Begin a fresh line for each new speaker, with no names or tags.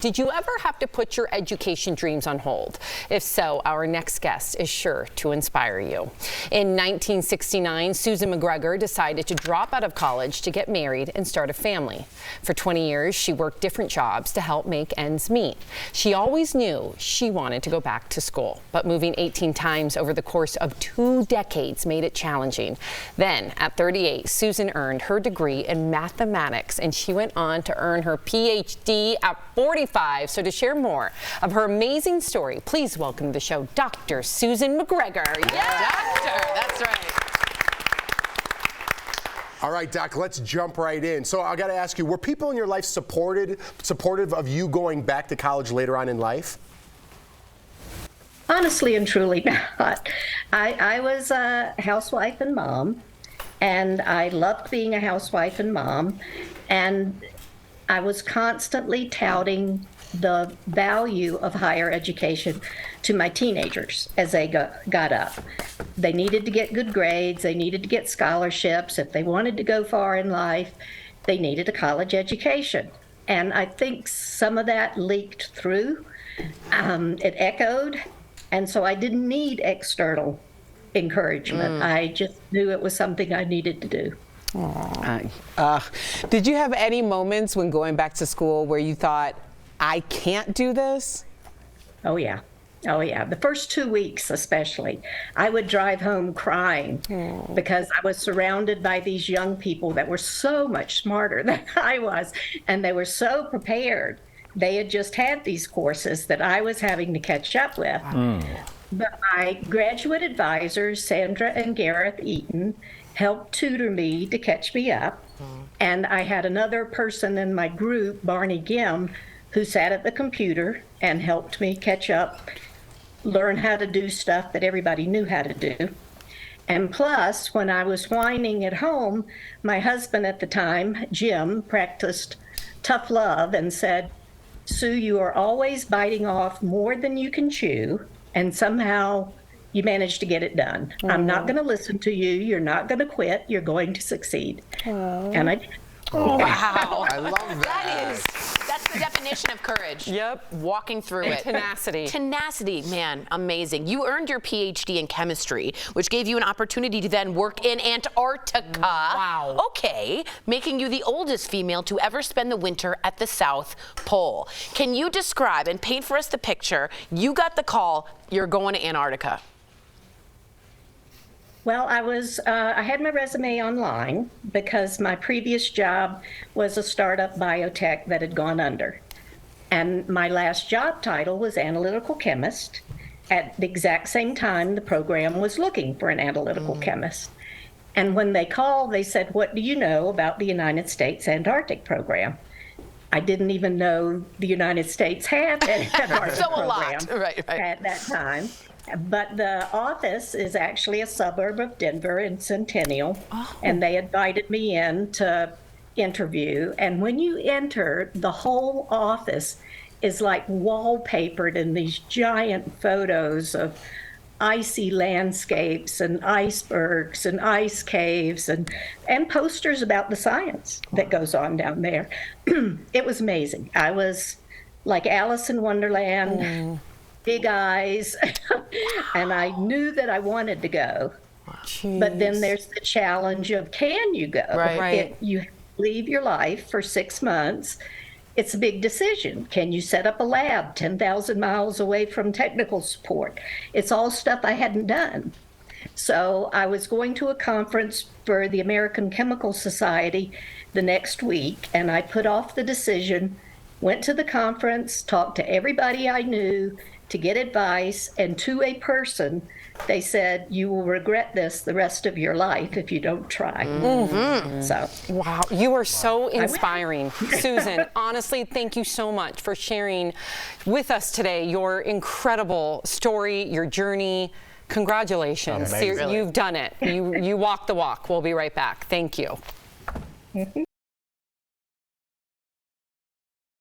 Did you ever have to put your education dreams on hold? If so, our next guest is sure to inspire you. In 1969, Susan MacGregor decided to drop out of college to get married and start a family. For 20 years, she worked different jobs to help make ends meet. She always knew she wanted to go back to school, but moving 18 times over the course of 2 decades made it challenging. Then, at 38, Susan earned her degree in mathematics, and she went on to earn her PhD at 45. So to share more of her amazing story, please welcome to the show Dr. Susan MacGregor.
Yeah, doctor, that's right.
All right, Doc, let's jump right in. So I got to ask you, were people in your life supportive of you going back to college later on in life?
Honestly and truly not. I was a housewife and mom, and I loved being a housewife and mom, and I was constantly touting the value of higher education to my teenagers as they got up. They needed to get good grades, they needed to get scholarships. If they wanted to go far in life, they needed a college education. And I think some of that leaked through, it echoed, and so I didn't need external encouragement. I just knew it was something I needed to do.
Did you have any moments when going back to school where you thought, I can't do this?
Oh, yeah. Oh, yeah. The first 2 weeks, especially, I would drive home crying because I was surrounded by these young people that were so much smarter than I was, and they were so prepared. They had just had these courses that I was having to catch up with. But my graduate advisors, Sandra and Gareth Eaton, helped tutor me to catch me up. And I had another person in my group, Barney Gim, who sat at the computer and helped me catch up, learn how to do stuff that everybody knew how to do. And plus, when I was whining at home, my husband at the time, Jim, practiced tough love and said, Sue, you are always biting off more than you can chew, and somehow you managed to get it done. I'm not going to listen to you. You're not going to quit. You're going to succeed. And I did.
Wow.
I love that.
That's the definition of courage.
Yep.
Walking through
And
it.
tenacity.
Tenacity, man, amazing. You earned your PhD in chemistry, which gave you an opportunity to then work in Antarctica.
Wow.
Okay, making you the oldest female to ever spend the winter at the South Pole. Can you describe and paint for us the picture? You got the call, you're going to Antarctica.
Well, I had my resume online because my previous job was a startup biotech that had gone under. And my last job title was analytical chemist. At the exact same time, the program was looking for an analytical chemist. And when they called, they said, what do you know about the United States Antarctic program? I didn't even know the United States had an Antarctic
So a
program
lot. Right.
at that time. But the office is actually a suburb of Denver in Centennial, and they invited me in to interview. And when you enter, the whole office is like wallpapered in these giant photos of icy landscapes and icebergs and ice caves and posters about the science that goes on down there. It was amazing. I was like Alice in Wonderland. Big eyes, and I knew that I wanted to go. But then there's the challenge of, can you go?
Right.
You leave your life for 6 months. It's a big decision. Can you set up a lab 10,000 miles away from technical support? It's all stuff I hadn't done. So I was going to a conference for the American Chemical Society the next week, and I put off the decision, went to the conference, talked to everybody I knew to get advice, and to a person, they said, you will regret this the rest of your life if you don't try. So,
Wow, you are so inspiring. Susan, honestly, thank you so much for sharing with us today your incredible story, your journey. Congratulations.
Amazing.
You've done it. You walked the walk. We'll be right back. Thank you.